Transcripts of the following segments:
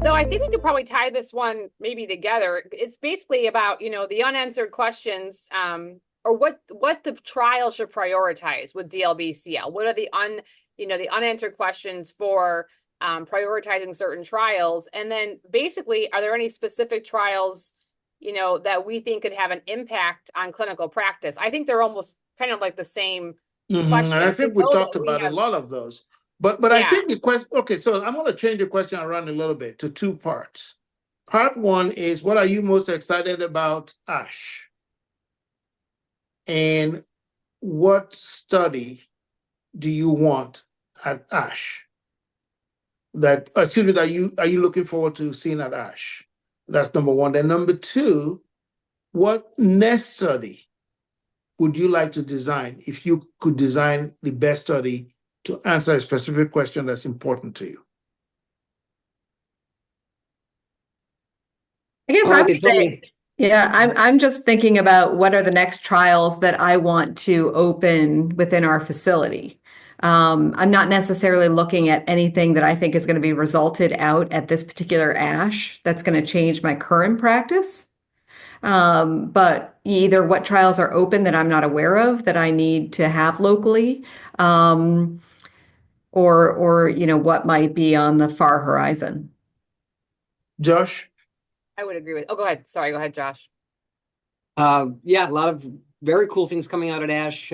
So I think we could probably tie this one maybe together. It's basically about, the unanswered questions, or what the trial should prioritize with DLBCL. What are the unanswered questions for prioritizing certain trials? And then basically, are there any specific trials, that we think could have an impact on clinical practice? I think they're almost kind of like the same And I questions. We think we know that talked we about a have, lot of those. But I yeah. think the question, okay, so I'm going to change the question around a little bit to two parts. Part one is, what are you most excited about ASH? And what study do you want at ASH? That, excuse me, that are you looking forward to seeing at ASH? That's number one. Then number two, what next study would you like to design if you could design the best study to answer a specific question that's important to you? I guess All I right, would they told say, me. yeah, I'm just thinking about what are the next trials that I want to open within our facility. I'm not necessarily looking at anything that I think is going to be resulted out at this particular ASH that's going to change my current practice. But either what trials are open that I'm not aware of that I need to have locally, or what might be on the far horizon. Josh? I would agree with. Oh, go ahead. Sorry, go ahead, Josh. Yeah, a lot of very cool things coming out at ASH.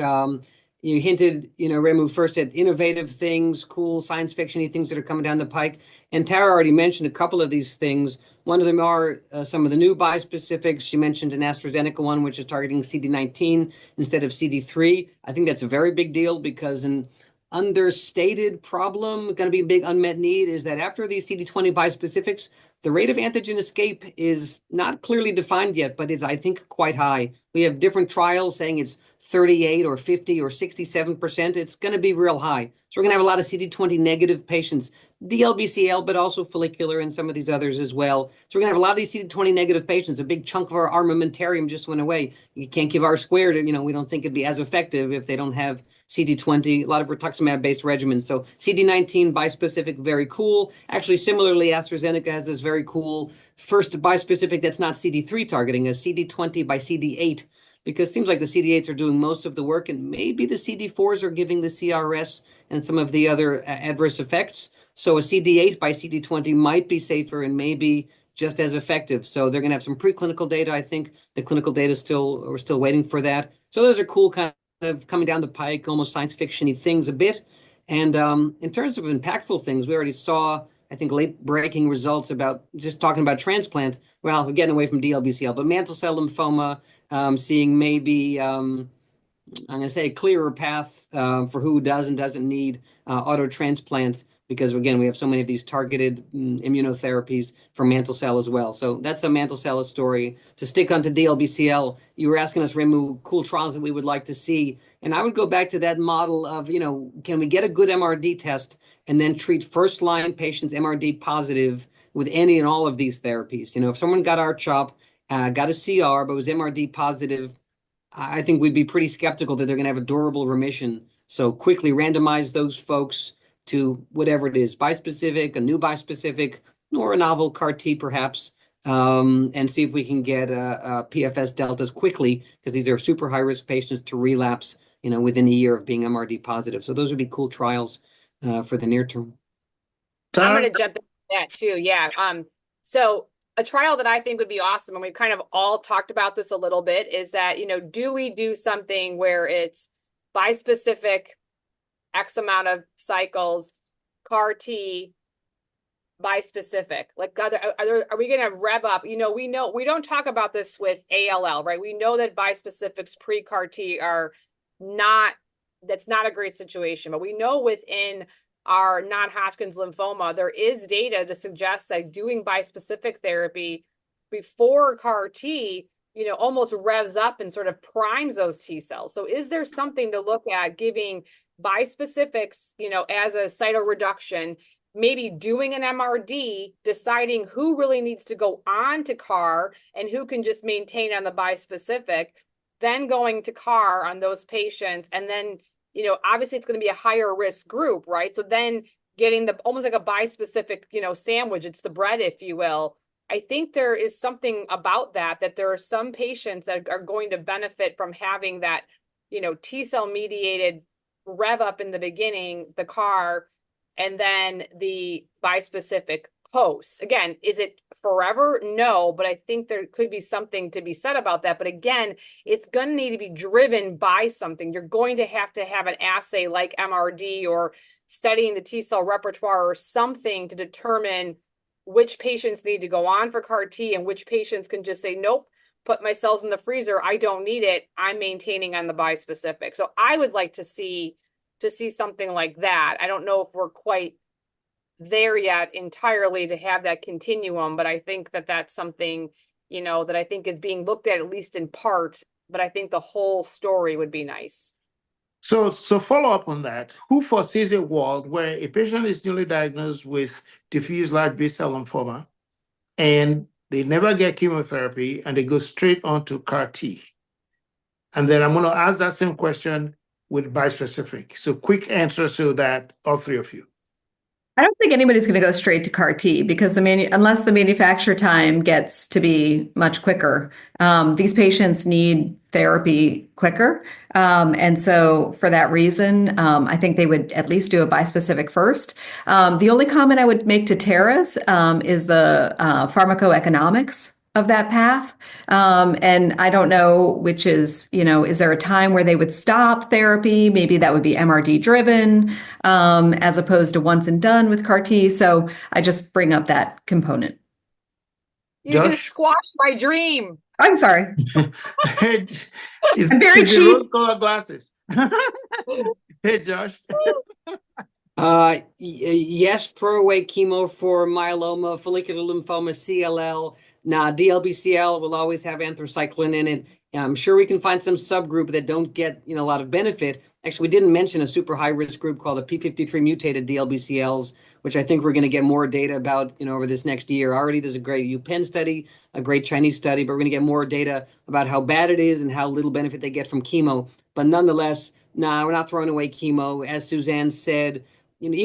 You hinted, Ruemu, first at innovative things, cool science fiction-y things that are coming down the pike. And Tara already mentioned a couple of these things. One of them are some of the new bispecifics. She mentioned an AstraZeneca one, which is targeting CD19 instead of CD3. I think that's a very big deal because an understated problem, going to be a big unmet need, is that after these CD20 bispecifics, the rate of antigen escape is not clearly defined yet, but is, I think, quite high. We have different trials saying it's 38 or 50 or 67%. It's going to be real high. So we're going to have a lot of CD20 negative patients, DLBCL, but also follicular and some of these others as well. So we're going to have a lot of these CD20 negative patients. A big chunk of our armamentarium just went away. You can't give R squared, we don't think it'd be as effective if they don't have CD20, a lot of rituximab-based regimens. So CD19 bispecific, very cool. Actually, similarly, AstraZeneca has this very cool first bispecific that's not CD3 targeting, a CD20 by CD8, because it seems like the CD8s are doing most of the work and maybe the CD4s are giving the CRS and some of the other adverse effects. So a CD8 by CD20 might be safer and maybe just as effective. So they're going to have some preclinical data. I think the clinical data we're still waiting for that. So those are cool kind of coming down the pike, almost science fiction-y things a bit. And in terms of impactful things, we already saw, I think, late-breaking results about just talking about transplant. Well, we're getting away from DLBCL, but mantle cell lymphoma, seeing maybe, I'm going to say, a clearer path for who does and doesn't need auto transplants, because, again, we have so many of these targeted immunotherapies for mantle cell as well. So that's a mantle cell story. To stick onto DLBCL, you were asking us, Ruemu, cool trials that we would like to see. And I would go back to that model of, can we get a good MRD test and then treat first-line patients MRD positive with any and all of these therapies? If someone got R-CHOP, got a CR, but was MRD positive, I think we'd be pretty skeptical that they're going to have a durable remission. So quickly randomize those folks to whatever it is, bispecific, a new bispecific, or a novel CAR T perhaps, and see if we can get a PFS deltas quickly, because these are super high-risk patients to relapse, within a year of being MRD positive. So those would be cool trials for the near term. I'm going to jump into that too. Yeah. So a trial that I think would be awesome, and we've kind of all talked about this a little bit, is that, do we do something where it's bispecific, X amount of cycles, CAR T, bispecific? Like, are we going to rev up? We don't talk about this with ALL, right? We know that bispecifics pre-CAR T that's not a great situation, but we know within our non-Hodgkin's lymphoma, there is data to suggest that doing bispecific therapy before CAR T, almost revs up and sort of primes those T cells. So is there something to look at giving bispecifics, as a cytoreduction, maybe doing an MRD, deciding who really needs to go on to CAR and who can just maintain on the bispecific, then going to CAR on those patients, and then obviously it's going to be a higher risk group, right? So then getting the almost like a bispecific, sandwich. It's the bread, if you will. I think there is something about that there are some patients that are going to benefit from having that, T cell mediated rev up in the beginning, the CAR, and then the bispecific post. Again, is it forever? No, but I think there could be something to be said about that. But again, it's going to need to be driven by something. You're going to have an assay like MRD or studying the T cell repertoire or something to determine which patients need to go on for CAR T and which patients can just say, nope, put my cells in the freezer. I don't need it. I'm maintaining on the bispecific. So I would like to see something like that. I don't know if we're quite there yet entirely to have that continuum, but I think that that's something, that I think is being looked at least in part, but I think the whole story would be nice. So follow up on that. Who foresees a world where a patient is newly diagnosed with diffuse large B-cell lymphoma and they never get chemotherapy and they go straight on to CAR T? And then I'm going to ask that same question with bispecific. So quick answer so that all three of you. I don't think anybody's going to go straight to CAR T because unless the manufacture time gets to be much quicker, these patients need therapy quicker. And so for that reason, I think they would at least do a bispecific first. The only comment I would make to Tara's is the pharmacoeconomics of that path. And I don't know which is there a time where they would stop therapy? Maybe that would be MRD driven, as opposed to once and done with CAR T. So I just bring up that component. You just squashed my dream. I'm sorry. Hey, I'm very cheap. Rose-colored glasses. Hey, Josh. Yes, throwaway chemo for myeloma, follicular lymphoma, CLL. Now, DLBCL will always have anthracycline in it. I'm sure we can find some subgroup that don't get a lot of benefit. Actually, we didn't mention a super high risk group called the P53 mutated DLBCLs, which I think we're going to get more data about over this next year. Already there's a great UPenn study, a great Chinese study, but we're going to get more data about how bad it is and how little benefit they get from chemo. But nonetheless, we're not throwing away chemo. As Suzanne said, we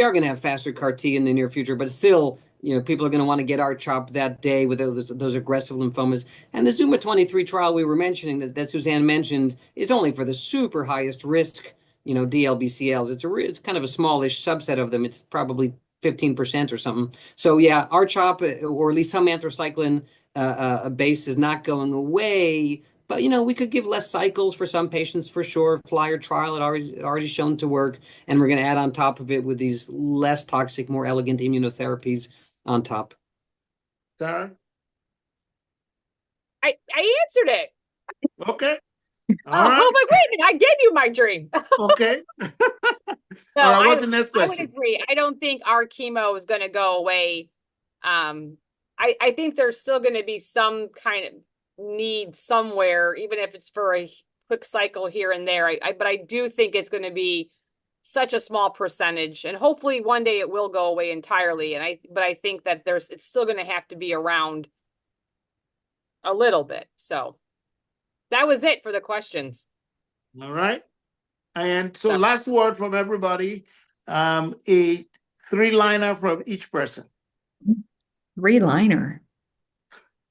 are going to have faster CAR T in the near future, but still, people are going to want to get R-CHOP that day with those aggressive lymphomas. And the Zuma 23 trial we were mentioning that Suzanne mentioned is only for the super highest risk, DLBCLs. It's kind of a smallish subset of them. It's probably 15% or something. So yeah, R-CHOP or at least some anthracycline base is not going away. But, we could give less cycles for some patients for sure. Flyer trial had already shown to work. And we're going to add on top of it with these less toxic, more elegant immunotherapies on top. Sarah? I answered it. Okay. All right. Like, wait a minute, I gave you my dream. Okay. No, all right, what's the next question? I would agree. I don't think our chemo is going to go away. I think there's still going to be some kind of need somewhere, even if it's for a quick cycle here and there. But I do think it's going to be such a small percentage, and hopefully one day it will go away entirely. But I think that it's still going to have to be around a little bit. So that was it for the questions. All right. And so last word from everybody, a 3-liner from each person. 3-liner.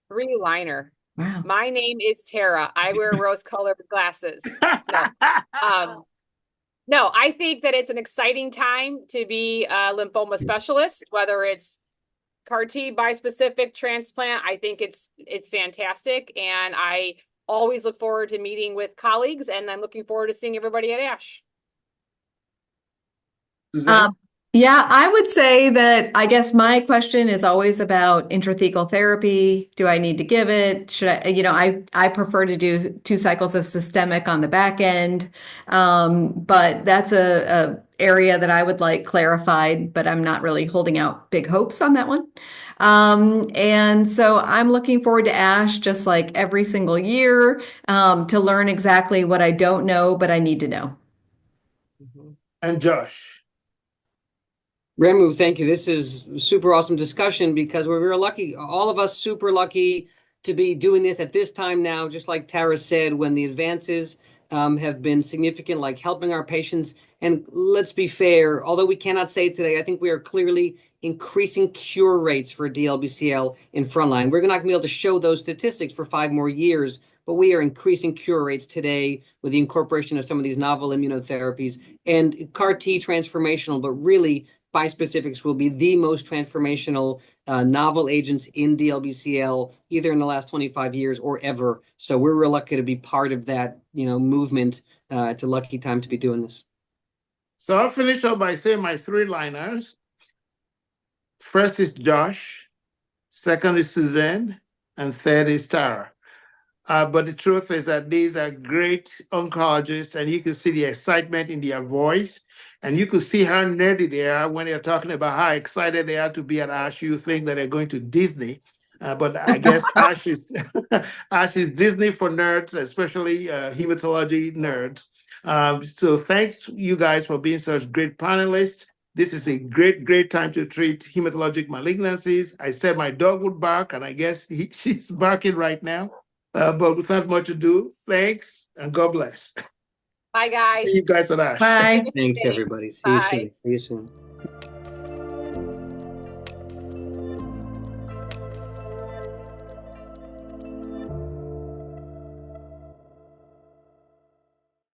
3-liner. Wow. My name is Tara. I wear rose-colored glasses. No, I think that it's an exciting time to be a lymphoma specialist, whether it's CAR T, bispecific, transplant. I think it's fantastic. And I always look forward to meeting with colleagues, and I'm looking forward to seeing everybody at ASH. Yeah, I would say that I guess my question is always about intrathecal therapy. Do I need to give it? Should I prefer to do 2 cycles of systemic on the back end. But that's a area that I would like clarified, but I'm not really holding out big hopes on that one. And so I'm looking forward to ASH just like every single year, to learn exactly what I don't know, but I need to know. And Josh. Ruemu, thank you. This is a super awesome discussion because we're very lucky, all of us super lucky to be doing this at this time now, just like Tara said, when the advances have been significant, like helping our patients. And let's be fair, although we cannot say today, I think we are clearly increasing cure rates for DLBCL in frontline. We're not going to be able to show those statistics for 5 more years, but we are increasing cure rates today with the incorporation of some of these novel immunotherapies. And CAR T transformational, but really bispecifics will be the most transformational novel agents in DLBCL, either in the last 25 years or ever. So we're real lucky to be part of that, movement. It's a lucky time to be doing this. So I'll finish up by saying my 3-liners. First is Josh, second is Suzanne, and third is Tara. But the truth is that these are great oncologists, and you can see the excitement in their voice, and you can see how nerdy they are when they're talking about how excited they are to be at ASH. You think that they're going to Disney, but I guess ASH is ASH is Disney for nerds, especially hematology nerds. So thanks you guys for being such great panelists. This is a great time to treat hematologic malignancies. I said my dog would bark, and I guess she's barking right now. But without much ado, thanks and God bless. Bye, guys. See you guys at ASH. Bye. Thanks, everybody. See you soon. See you soon.